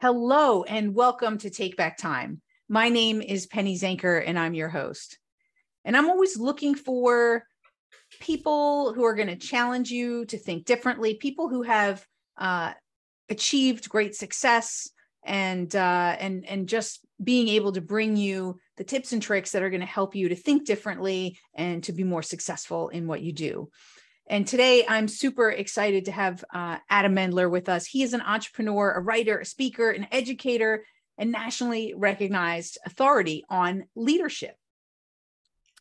Hello and welcome to Take Back Time. My name is Penny Zenker and I'm your host. And I'm always looking for people who are going to challenge you to think differently, people who have achieved great success and just being able to bring you the tips and tricks that are going to help you to think differently and to be more successful in what you do. And today I'm super excited to have Adam Mendler with us. He is an entrepreneur, a writer, a speaker, an educator, and nationally recognized authority on leadership.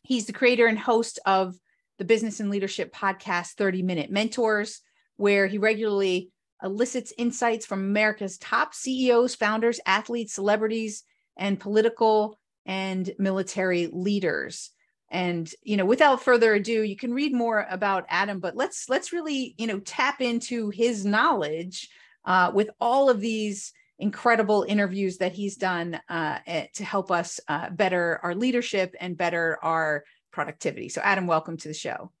He's the creator and host of the business and leadership podcast, 30-Minute Mentors, where he regularly elicits insights from America's top CEOs, founders, athletes, celebrities, and political and military leaders. And, without further ado, you can read more about Adam, but let's really, tap into his knowledge with all of these incredible interviews that he's done to help us better our leadership and better our productivity. So Adam, welcome to the show.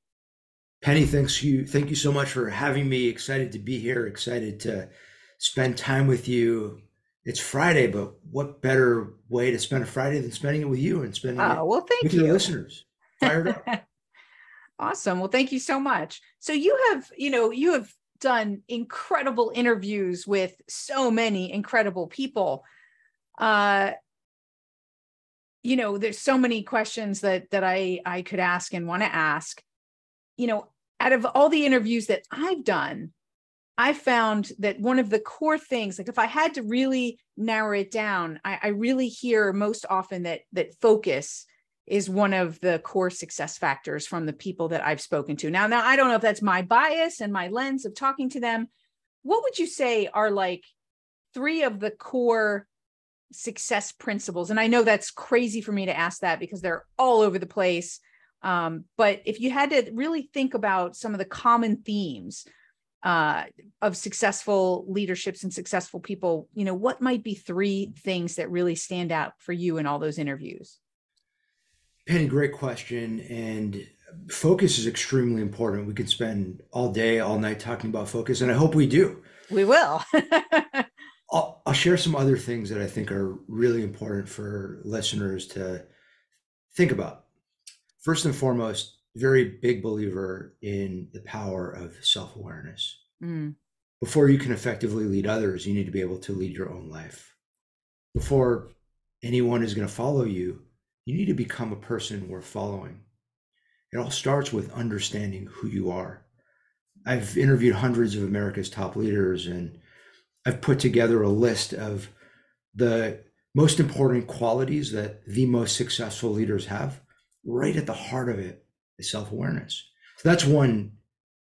Penny, thank you so much for having me. Excited to be here, excited to spend time with you. It's Friday, but what better way to spend a Friday than spending it with you and spending it with your listeners? Fired up. Awesome. Well, thank you so much. So you have done incredible interviews with so many incredible people. There's so many questions that I could ask and want to ask. Out of all the interviews that I've done, I found that one of the core things, like if I had to really narrow it down, I really hear most often that focus is one of the core success factors from the people that I've spoken to. Now, I don't know if that's my bias and my lens of talking to them. What would you say are like three of the core success principles? And I know that's crazy for me to ask that because they're all over the place. But if you had to really think about some of the common themes of successful leaderships and successful people, what might be three things that really stand out for you in all those interviews? Penny, great question. And focus is extremely important. We could spend all day, all night talking about focus, and I hope we do. We will. I'll share some other things that I think are really important for listeners to think about. First and foremost, very big believer in the power of self-awareness. Before you can effectively lead others, you need to be able to lead your own life. Before anyone is going to follow you, you need to become a person worth following. It all starts with understanding who you are. I've interviewed hundreds of America's top leaders, and I've put together a list of the most important qualities that the most successful leaders have. Right at the heart of it is self-awareness. So that's one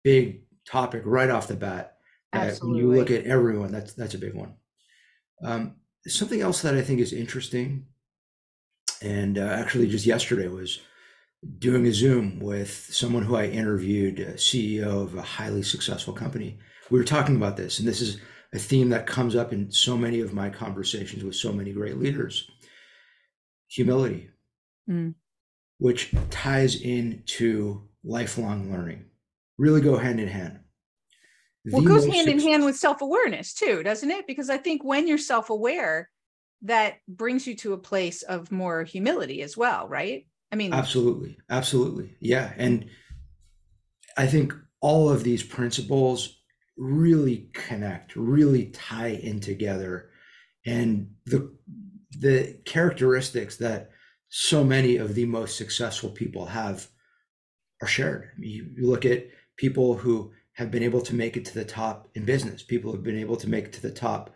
big topic right off the bat. Absolutely. When you look at everyone, that's a big one. Something else that I think is interesting, and actually just yesterday was doing a Zoom with someone who I interviewed, a CEO of a highly successful company. We were talking about this, and this is a theme that comes up in so many of my conversations with so many great leaders: humility. Which ties into lifelong learning, really go hand in hand. Well, it goes hand in hand with self-awareness too, doesn't it? Because I think when you're self-aware, that brings you to a place of more humility as well, right? I mean, absolutely. Yeah. And I think all of these principles really connect, really tie in together. And the characteristics that so many of the most successful people have are shared. You look at people who have been able to make it to the top in business, people who have been able to make it to the top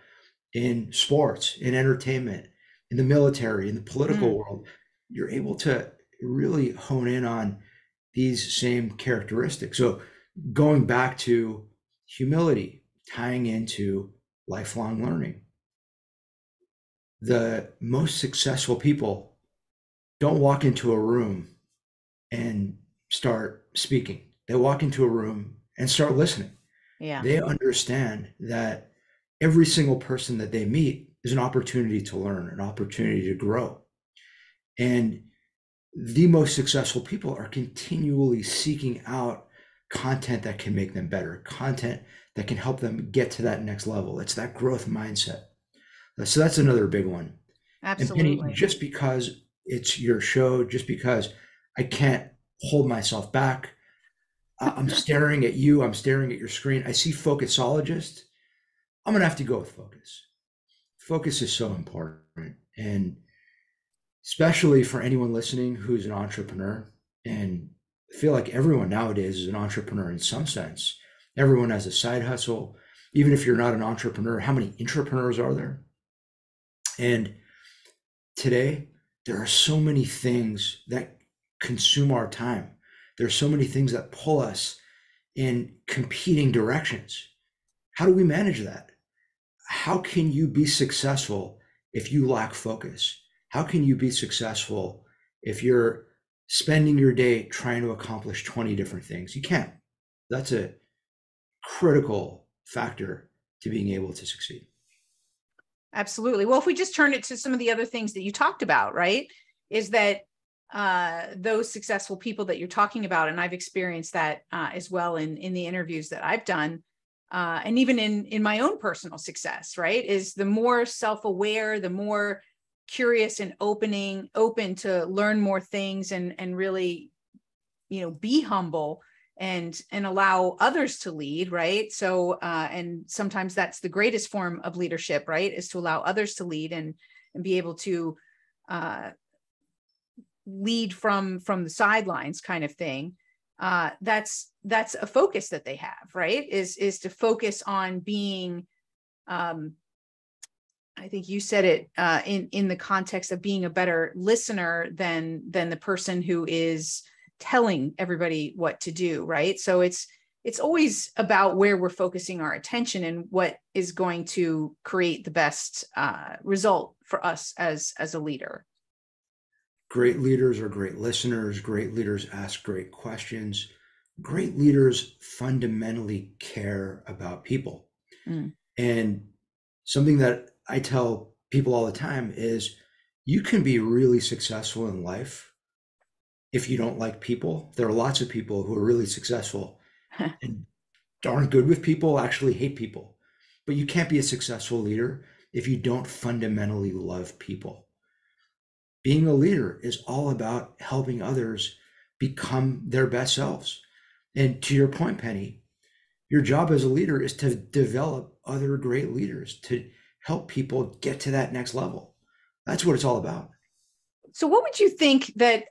in sports, in entertainment, in the military, in the political world. You're able to really hone in on these same characteristics. So going back to humility, tying into lifelong learning. The most successful people don't walk into a room and start speaking. They walk into a room and start listening. Yeah. They understand that every single person that they meet is an opportunity to learn, an opportunity to grow. And the most successful people are continually seeking out content that can make them better, content that can help them get to that next level. It's that growth mindset. So that's another big one. And Penny, Absolutely. just because it's your show, just because I can't hold myself back, I'm staring at you, I'm staring at your screen. I see focusologist. I'm going to have to go with focus. Focus is so important. And especially for anyone listening who's an entrepreneur, and I feel like everyone nowadays is an entrepreneur in some sense. Everyone has a side hustle. Even if you're not an entrepreneur, how many entrepreneurs are there? And today, there are so many things that consume our time. There are so many things that pull us in competing directions. How do we manage that? How can you be successful if you lack focus? How can you be successful if you're spending your day trying to accomplish 20 different things? You can't. That's a critical factor to being able to succeed. Absolutely. Well, if we just turn it to some of the other things that you talked about, right, is that those successful people that you're talking about, and I've experienced that as well in the interviews that I've done, and even in my own personal success, right, is the more self-aware, the more curious and open to learn more things and really, be humble and allow others to lead, right? So, and sometimes that's the greatest form of leadership, right? Is to allow others to lead and be able to lead from the sidelines, kind of thing. That's a focus that they have, right? Is to focus on being. I think you said it in the context of being a better listener than the person who is telling everybody what to do, right? So it's always about where we're focusing our attention and what is going to create the best result for us as a leader. Great leaders are great listeners. Great leaders ask great questions. Great leaders fundamentally care about people. Mm. And something that I tell people all the time is you can be really successful in life if you don't like people. There are lots of people who are really successful and aren't good with people, actually hate people. But you can't be a successful leader if you don't fundamentally love people. Being a leader is all about helping others become their best selves. And to your point, Penny, your job as a leader is to develop other great leaders, to help people get to that next level. That's what it's all about. So what would you think that,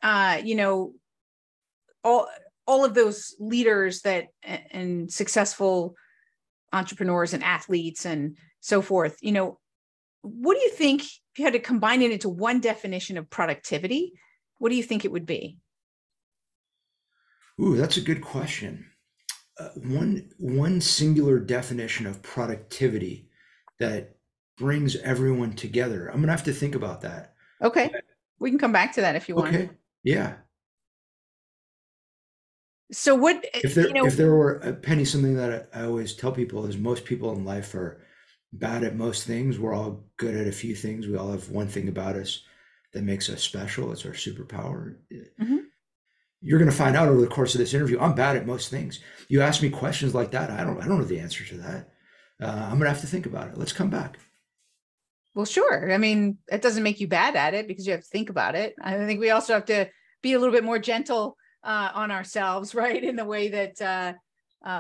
all of those leaders that and successful entrepreneurs and athletes and so forth, what do you think, if you had to combine it into one definition of productivity, what do you think it would be? Ooh, that's a good question. One singular definition of productivity that brings everyone together. I'm gonna have to think about that. Okay, we can come back to that if you want. Okay, yeah. So what, If there were a Penny, something that I always tell people is most people in life are bad at most things. We're all good at a few things. We all have one thing about us that makes us special. It's our superpower. Mm-hmm. You're going to find out over the course of this interview, I'm bad at most things. You ask me questions like that, I don't know the answer to that. I'm going to have to think about it. Let's come back. Well, sure. I mean, it doesn't make you bad at it because you have to think about it. I think we also have to be a little bit more gentle on ourselves, right? In the way that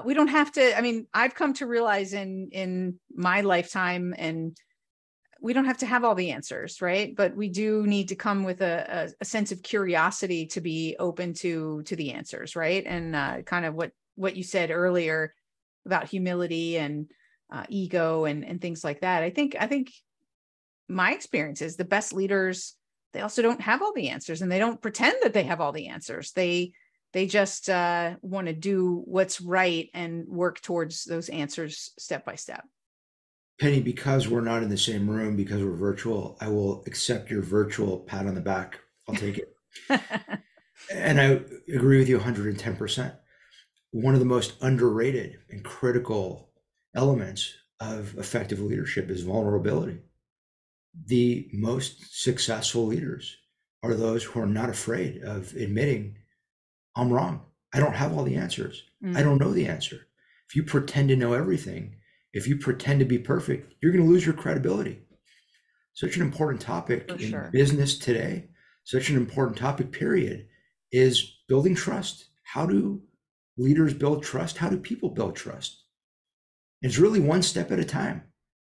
we don't have to. I mean, I've come to realize in my lifetime, and we don't have to have all the answers, right? But we do need to come with a sense of curiosity to be open to the answers, right? And kind of what you said earlier about humility and ego and things like that. I think my experience is the best leaders, they also don't have all the answers, and they don't pretend that they have all the answers. They just want to do what's right and work towards those answers step by step. Penny, because we're not in the same room, because we're virtual, I will accept your virtual pat on the back. I'll take it. And I agree with you 110%. One of the most underrated and critical elements of effective leadership is vulnerability. The most successful leaders are those who are not afraid of admitting, I'm wrong. I don't have all the answers. I don't know the answer. If you pretend to know everything, if you pretend to be perfect, you're going to lose your credibility. such an important topic For in sure. business today, such an important topic, period, is building trust. How do leaders build trust? How do people build trust? It's really one step at a time.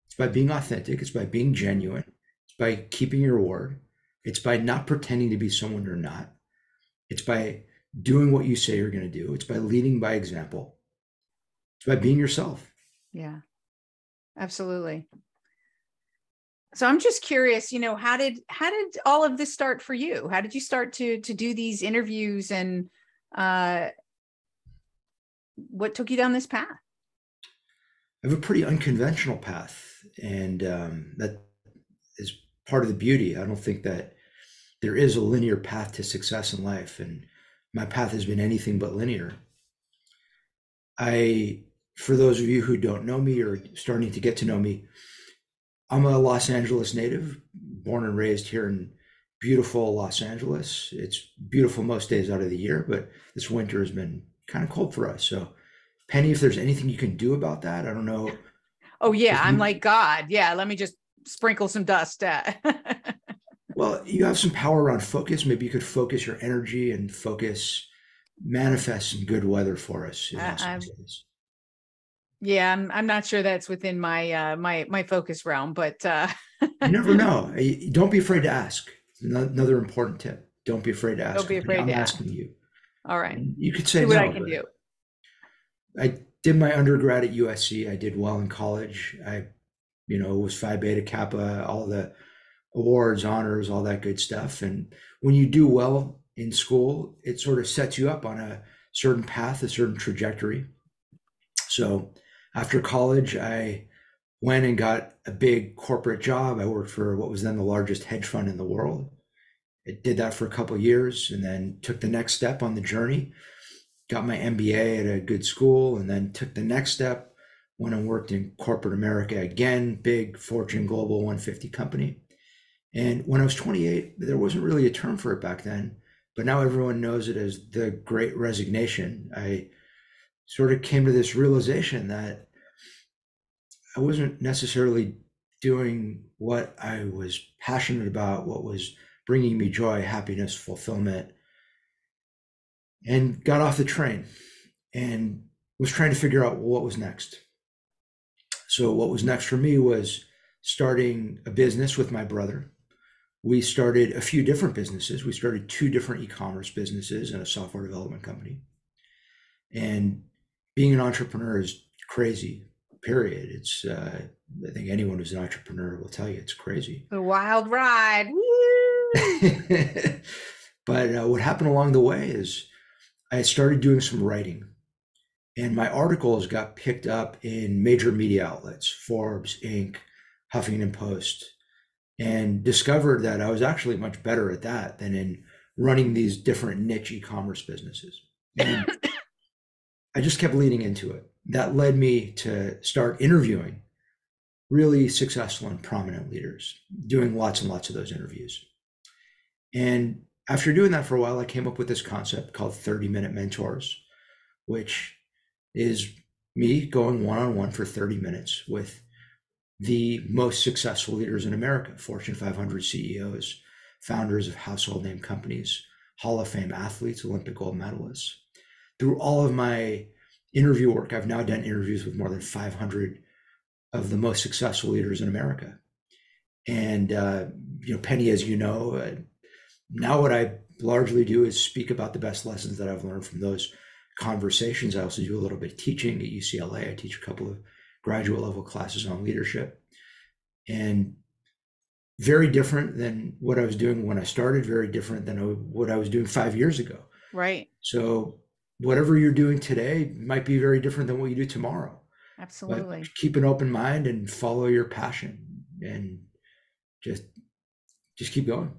It's by being authentic. It's by being genuine. It's by keeping your word. It's by not pretending to be someone you're not. It's by doing what you say you're going to do. It's by leading by example. It's by being yourself. Yeah, absolutely. So I'm just curious, how did all of this start for you? How did you start to do these interviews, and what took you down this path? I have a pretty unconventional path, and that is part of the beauty. I don't think that there is a linear path to success in life, and my path has been anything but linear. For those of you who don't know me or starting to get to know me, I'm a Los Angeles native, born and raised here in beautiful Los Angeles. It's beautiful most days out of the year, but this winter has been kind of cold for us. So, Penny, if there's anything you can do about that, I don't know. Oh yeah, If I'm you, like God. Yeah, let me just sprinkle some dust. well, you have some power around focus. Maybe you could focus your energy and manifest some good weather for us in Los I'm Angeles. Yeah, I'm not sure that's within my focus realm, but You never know. Don't be afraid to ask. Another important tip. Don't be afraid to don't ask. be afraid I'm to ask. asking you. All right, And you could see say what I no, can but do. I did my undergrad at USC. I did well in college. I was Phi Beta Kappa, all the awards, honors, all that good stuff. And when you do well in school, it sort of sets you up on a certain path, a certain trajectory. So after college, I went and got a big corporate job. I worked for what was then the largest hedge fund in the world. I did that for a couple of years and then took the next step on the journey, got my MBA at a good school, and then took the next step when I worked in corporate America again, big Fortune Global 150 company. And when I was 28, there wasn't really a term for it back then, but now everyone knows it as the Great Resignation. I sort of came to this realization that I wasn't necessarily doing what I was passionate about, what was bringing me joy, happiness, fulfillment, and got off the train and was trying to figure out what was next. So, what was next for me was starting a business with my brother. We started a few different businesses. We started two different e-commerce businesses and a software development company. And being an entrepreneur is crazy, period. I think anyone who's an entrepreneur will tell you it's crazy. The wild ride. Woo! But what happened along the way is I started doing some writing, and my articles got picked up in major media outlets, Forbes, Inc., Huffington Post, and discovered that I was actually much better at that than in running these different niche e-commerce businesses. And I just kept leaning into it. That led me to start interviewing really successful and prominent leaders, doing lots and lots of those interviews. And after doing that for a while, I came up with this concept called 30-minute mentors, which is me going one-on-one for 30 minutes with the most successful leaders in America, Fortune 500 CEOs, founders of household name companies, Hall of Fame athletes, Olympic gold medalists. Through all of my interview work, I've now done interviews with more than 500 of the most successful leaders in America. And, Penny, as you know, now what I largely do is speak about the best lessons that I've learned from those conversations. I also do a little bit of teaching at UCLA. I teach a couple of graduate level classes on leadership, and very different than what I was doing when I started, very different than what I was doing 5 years ago. Right. So whatever you're doing today might be very different than what you do tomorrow. Absolutely. But keep an open mind and follow your passion and just keep going.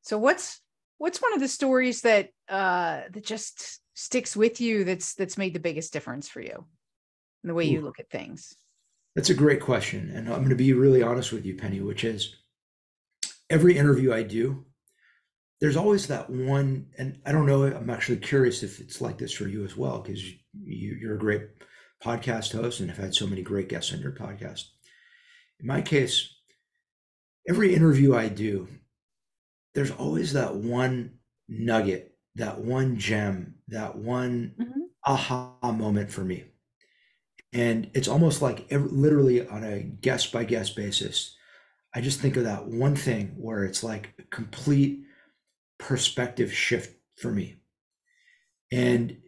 So what's one of the stories that that just sticks with you that's made the biggest difference for you in the way you look at things? That's a great question. And I'm going to be really honest with you, Penny, which is every interview I do, there's always that one, and I don't know, I'm actually curious if it's like this for you as well, because you're a great podcast host and have had so many great guests on your podcast. In my case, every interview I do, there's always that one nugget, that one gem, that one Mhm. aha moment for me. And it's almost like literally on a guest by guest basis. I just think of that one thing where it's like a complete perspective shift for me. And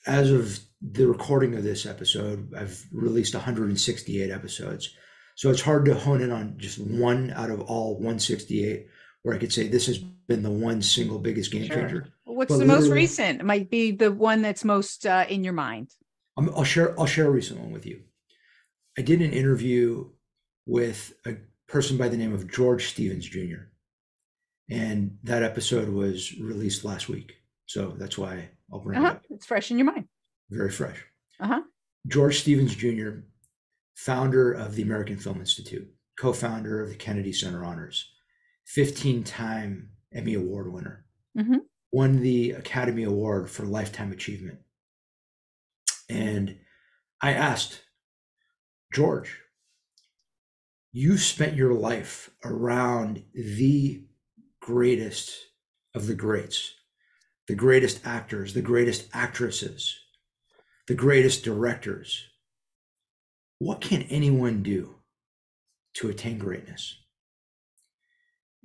as of the recording of this episode, I've released 168 episodes. So it's hard to hone in on just one out of all 168 where I could say this has been the one single biggest game Sure. changer. What's But the most literally, recent? It might be the one that's most in your mind. I'll share a recent one with you. I did an interview with a person by the name of George Stevens Jr. And that episode was released last week. So that's why I'll bring it up. It's fresh in your mind. Very fresh. Uh-huh. George Stevens Jr., founder of the American Film Institute, co-founder of the Kennedy Center Honors, 15-time Emmy Award winner, won the Academy Award for Lifetime Achievement. And I asked, George, you spent your life around the greatest of the greats, the greatest actors, the greatest actresses, the greatest directors. What can anyone do to attain greatness?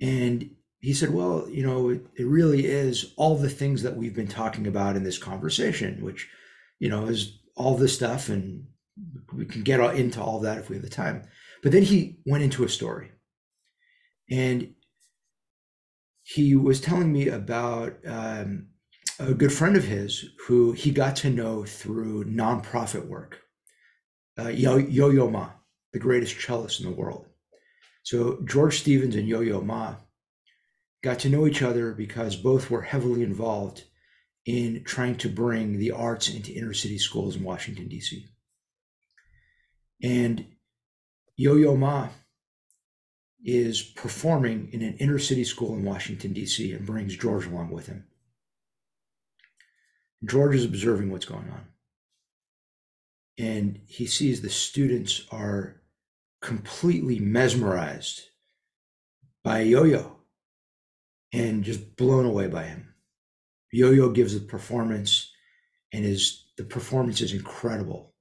And he said, well, it really is all the things that we've been talking about in this conversation, which, is all this stuff. And we can get into all that if we have the time. But then he went into a story. And he was telling me about a good friend of his who he got to know through nonprofit work, Yo-Yo Ma, the greatest cellist in the world. So George Stevens and Yo-Yo Ma got to know each other because both were heavily involved in trying to bring the arts into inner city schools in Washington, D.C. And Yo-Yo Ma is performing in an inner city school in Washington, D.C. and brings George along with him. George is observing what's going on. And he sees the students are completely mesmerized by Yo-Yo and just blown away by him. Yo-Yo gives a performance, and the performance is incredible.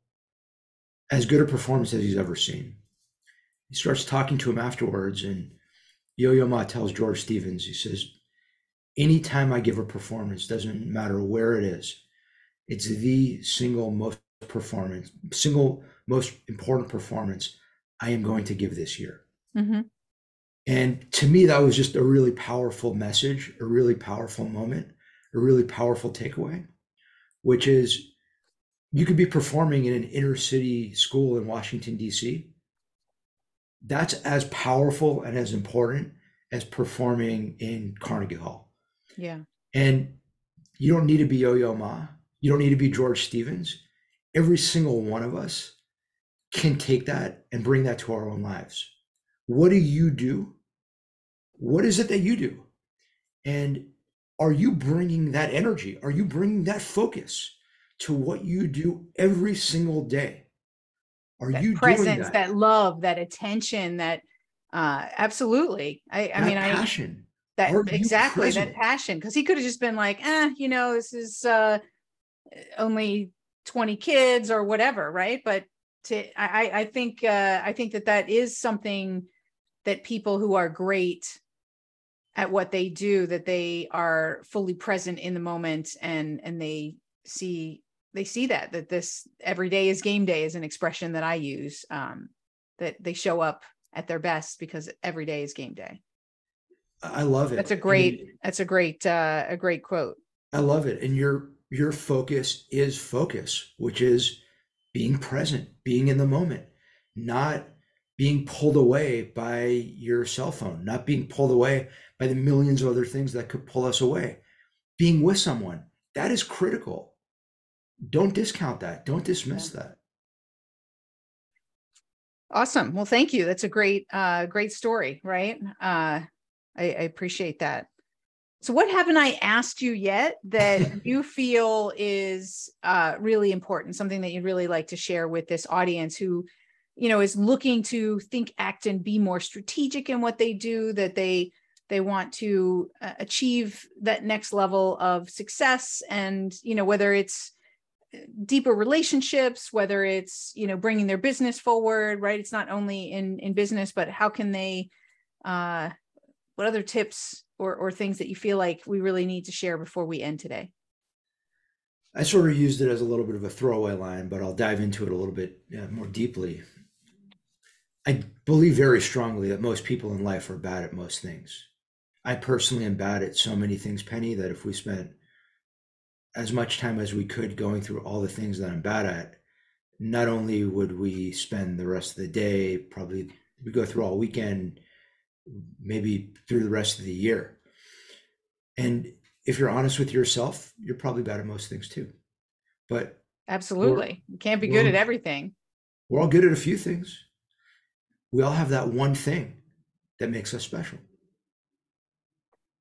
As good a performance as he's ever seen. He starts talking to him afterwards, and Yo-Yo Ma tells George Stevens, he says, anytime I give a performance, doesn't matter where it is, it's the single most important performance I am going to give this year. Mm-hmm. And to me, that was just a really powerful message, a really powerful moment, a really powerful takeaway, which is you could be performing in an inner city school in Washington, D.C. That's as powerful and as important as performing in Carnegie Hall. Yeah. And you don't need to be Yo-Yo Ma. You don't need to be George Stevens. Every single one of us can take that and bring that to our own lives. What do you do? What is it that you do? And are you bringing that energy? Are you bringing that focus to what you do every single day? Are that you presence, doing that? That love, that attention, that absolutely. I mean, passion. That Are exactly present? That passion. Because he could have just been like, this is only 20 kids or whatever, right? But I think that is something that people who are great at what they do, that they are fully present in the moment, and they see that this every day is game day is an expression that I use, that they show up at their best because every day is game day. I love it. That's a great quote. I love it. And your focus is focus, which is being present, being in the moment, not being pulled away by your cell phone, not being pulled away by the millions of other things that could pull us away. Being with someone, that is critical. Don't discount that. Don't dismiss that. Awesome. Well, thank you. That's a great story, right? I appreciate that. So what haven't I asked you yet that you feel is really important, something that you'd really like to share with this audience who is looking to think, act, and be more strategic in what they do, that they want to achieve that next level of success. And, whether it's deeper relationships, whether it's, bringing their business forward, right? It's not only in business, but how can they, what other tips or things that you feel like we really need to share before we end today? I sort of used it as a little bit of a throwaway line, but I'll dive into it a little bit more deeply. I believe very strongly that most people in life are bad at most things. I personally am bad at so many things, Penny, that if we spent as much time as we could going through all the things that I'm bad at, not only would we spend the rest of the day, probably we go through all weekend, maybe through the rest of the year. And if you're honest with yourself, you're probably bad at most things too. But absolutely, you can't be good at everything. We're all good at a few things. We all have that one thing that makes us special.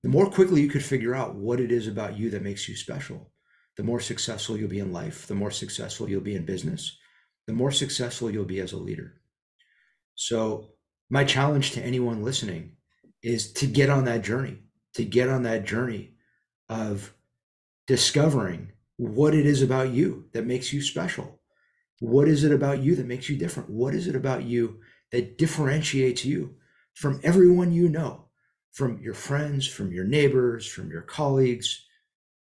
The more quickly you could figure out what it is about you that makes you special, the more successful you'll be in life, the more successful you'll be in business, the more successful you'll be as a leader. So my challenge to anyone listening is to get on that journey, of discovering what it is about you that makes you special. What is it about you that makes you different? What is it about you that differentiates you from everyone you know, from your friends, from your neighbors, from your colleagues?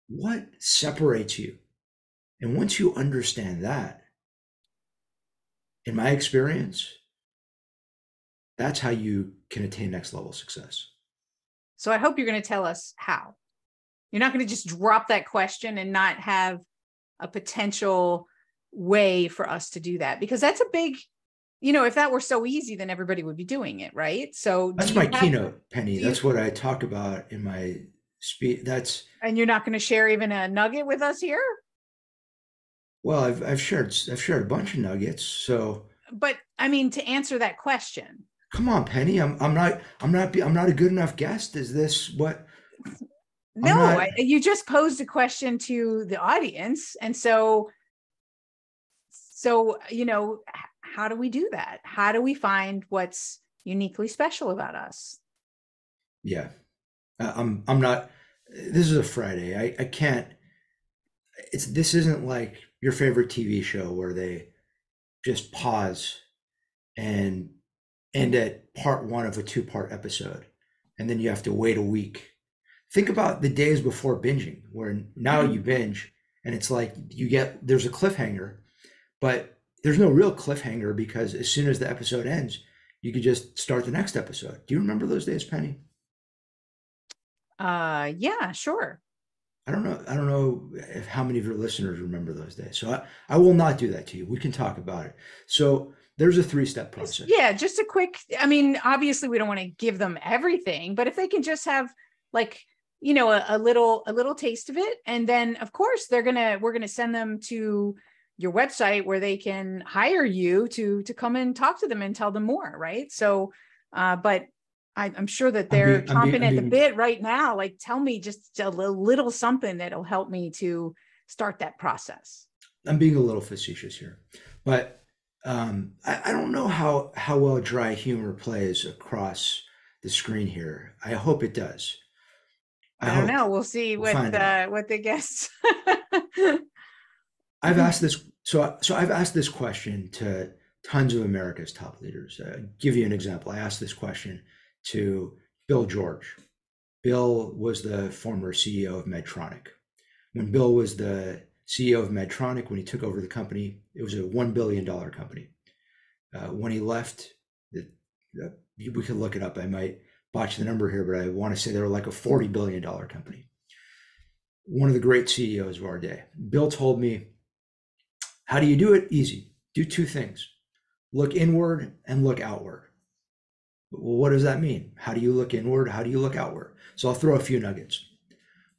What separates you? And once you understand that, in my experience, that's how you can attain next level success. So I hope you're going to tell us how. You're not going to just drop that question and not have a potential way for us to do that, because that's a big, if that were so easy, then everybody would be doing it, right? So that's my keynote, Penny. That's what I talk about in my speech. And you're not going to share even a nugget with us here? Well, I've shared a bunch of nuggets. So, but I mean, to answer that question. Come on, Penny. I'm not a good enough guest. Is this what? No, you just posed a question to the audience. And so, how do we do that? How do we find what's uniquely special about us? Yeah, I'm not, this is a Friday. I can't, this isn't like your favorite TV show where they just pause and end at part one of a 2-part episode, and then you have to wait a week. Think about the days before binging, where now you binge and it's like there's a cliffhanger, but there's no real cliffhanger, because as soon as the episode ends, you could just start the next episode. Do you remember those days, Penny? Yeah, sure. I don't know if how many of your listeners remember those days. So I will not do that to you. We can talk about it. So there's a 3-step process. Yeah, just a quick, obviously we don't want to give them everything, but if they can just have a little taste of it. And then of course we're going to send them to your website where they can hire you to come and talk to them and tell them more. Right. So, but I'm sure that they're chomping at the bit right now. Like, tell me just a little something that'll help me to start that process. I'm being a little facetious here, but I don't know how well dry humor plays across the screen here. I hope it does. I don't know. We'll see what the guests. I've asked this. So I've asked this question to tons of America's top leaders. Give you an example. I asked this question to Bill George. Bill was the former CEO of Medtronic. When Bill was the CEO of Medtronic, when he took over the company, it was a $1 billion company. When he left, we could look it up. I might botch the number here, but I want to say they were like a $40 billion company. One of the great CEOs of our day. Bill told me, how do you do it? Easy. Do 2 things. Look inward and look outward. Well, what does that mean? How do you look inward? How do you look outward? So I'll throw a few nuggets.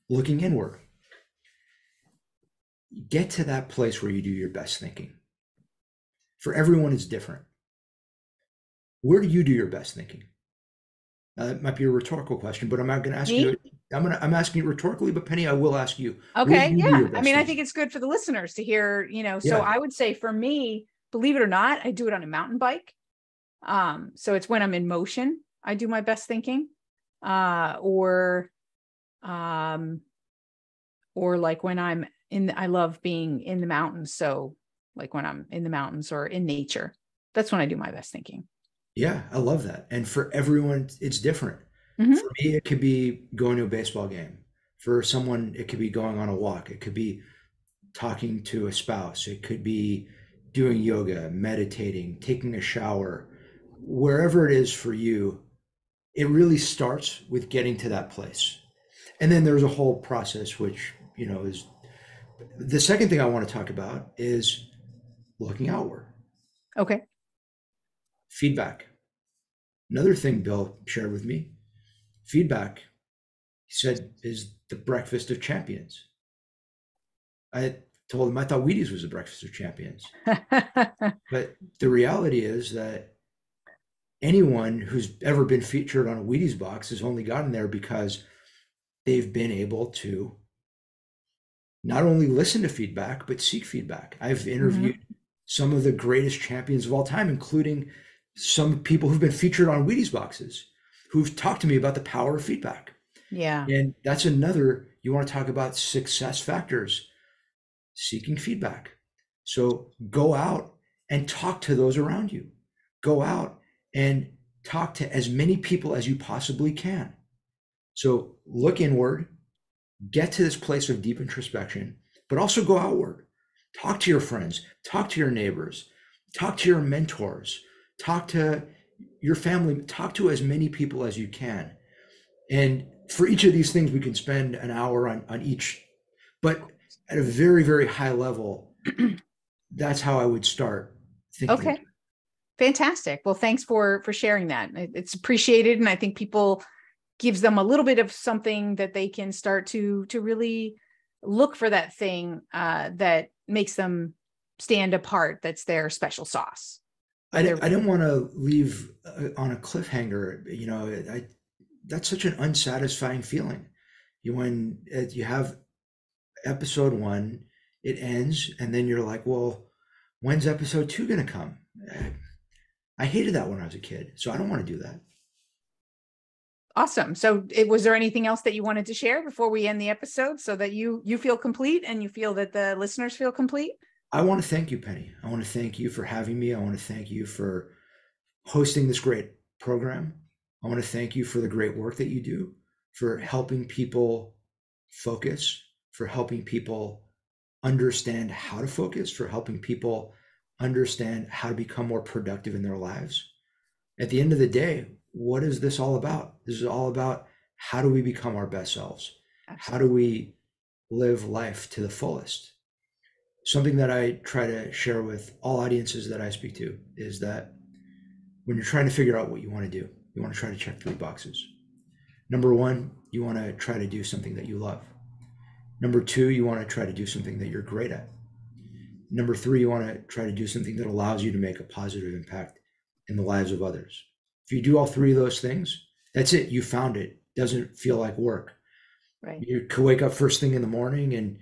Looking inward. Get to that place where you do your best thinking. For everyone, it's different. Where do you do your best thinking? It might be a rhetorical question, but I'm not going to ask you. I'm asking you rhetorically, but Penny, I will ask you. Okay. Yeah. I think it's good for the listeners to hear, so yeah. I would say for me, believe it or not, I do it on a mountain bike. So it's when I'm in motion, I do my best thinking, or like when I'm I love being in the mountains. So like when I'm in the mountains or in nature, that's when I do my best thinking. Yeah, I love that. And for everyone, it's different. For Mm-hmm. me, it could be going to a baseball game. For someone, it could be going on a walk. It could be talking to a spouse. It could be doing yoga, meditating, taking a shower. Wherever it is for you, it really starts with getting to that place. And then there's a whole process, which, is the second thing I want to talk about is looking outward, Okay. feedback. Another thing Bill shared with me, feedback, he said, is the breakfast of champions. I told him I thought Wheaties was the breakfast of champions. But the reality is that anyone who's ever been featured on a Wheaties box has only gotten there because they've been able to not only listen to feedback, but seek feedback. I've interviewed Mm-hmm. some of the greatest champions of all time, including some people who've been featured on Wheaties boxes, who've talked to me about the power of feedback. Yeah. And that's another, you want to talk about success factors, seeking feedback. So go out and talk to those around you. Go out and talk to as many people as you possibly can. So look inward, get to this place of deep introspection, but also go outward. Talk to your friends, talk to your neighbors, talk to your mentors, talk to your family, talk to as many people as you can. And for each of these things, we can spend an hour on each, but at a very, very high level, that's how I would start thinking about Okay. Fantastic. Well, thanks for sharing that. It's appreciated, and I think people gives them a little bit of something that they can start to really look for that thing that makes them stand apart. That's their special sauce. I, Their I don't want to leave on a cliffhanger. That's such an unsatisfying feeling. When you have episode one, it ends, and then you're like, well, when's episode two going to come? I hated that when I was a kid, so I don't want to do that. Awesome. So, was there anything else that you wanted to share before we end the episode, so that you feel complete and you feel that the listeners feel complete? I want to thank you, Penny. I want to thank you for having me. I want to thank you for hosting this great program. I want to thank you for the great work that you do, for helping people focus, for helping people understand how to focus, for helping people understand how to become more productive in their lives. At the end of the day, what is this all about? This is all about how do we become our best selves? How do Absolutely. we live life to the fullest? Something that I try to share with all audiences that I speak to is that when you're trying to figure out what you want to do, you want to try to check three boxes. Number one, you want to try to do something that you love. Number two, you want to try to do something that you're great at. Number three, you want to try to do something that allows you to make a positive impact in the lives of others. If you do all three of those things, that's it. You found it. Doesn't feel like work. Right. You could wake up first thing in the morning and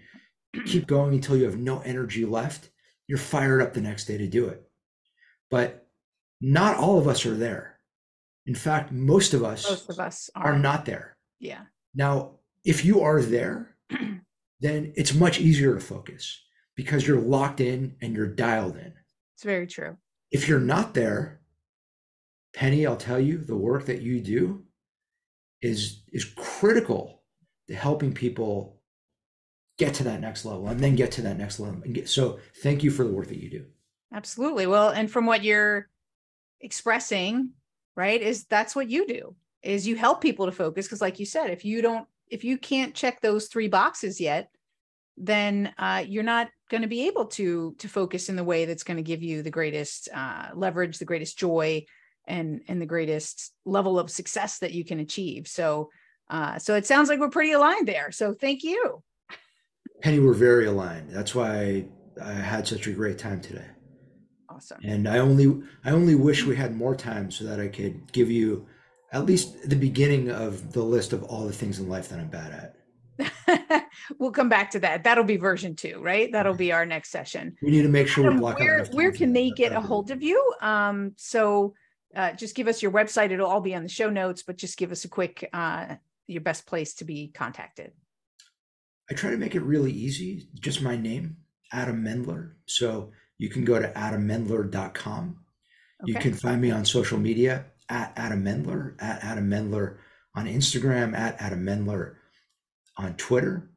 keep going until you have no energy left. You're fired up the next day to do it. But not all of us are there. In fact, most of us Most of us are aren't. not there. Yeah. Now, if you are there, then it's much easier to focus because you're locked in and you're dialed in. It's very true. If you're not there, Penny, I'll tell you, the work that you do is critical to helping people get to that next level and then get to that next level. So thank you for the work that you do. Absolutely. Well, and from what you're expressing, right, is that's what you do, is you help people to focus. Because like you said, if you can't check those three boxes yet, then you're not going to be able to focus in the way that's going to give you the greatest leverage, the greatest joy, and the greatest level of success that you can achieve. So it sounds like we're pretty aligned there. So thank you. Penny, we're very aligned. That's why I had such a great time today. Awesome. And I only wish we had more time so that I could give you at least the beginning of the list of all the things in life that I'm bad at. We'll come back to that. That'll be version 2, right? That'll be our next session. We need to make sure we Adam, block out enough time where for can that. they get a That'd be hold of you? Just give us your website. It'll all be on the show notes, but just give us a quick, your best place to be contacted. I try to make it really easy. Just my name, Adam Mendler. So you can go to adammendler.com. You Okay. can find me on social media at Adam Mendler on Instagram, at Adam Mendler on Twitter.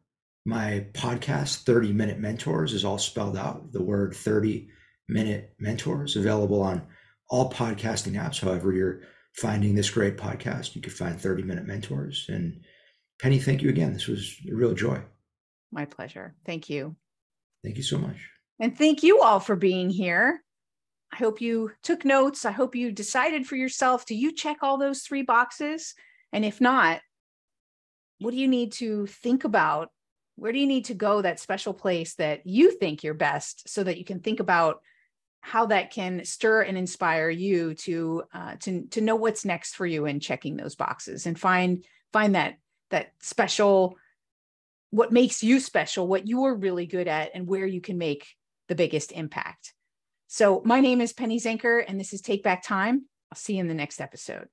My podcast, 30-Minute Mentors, is all spelled out. The word 30-Minute Mentors, available on all podcasting apps. However you're finding this great podcast, you could find 30-Minute Mentors. And Penny, thank you again. This was a real joy. My pleasure. Thank you. Thank you so much. And thank you all for being here. I hope you took notes. I hope you decided for yourself, do you check all those 3 boxes? And if not, what do you need to think about? Where do you need to go, that special place that you think you're best, so that you can think about how that can stir and inspire you to know what's next for you in checking those boxes, and find that special, what makes you special, what you're really good at, and where you can make the biggest impact. So my name is Penny Zenker, and this is Take Back Time. I'll see you in the next episode.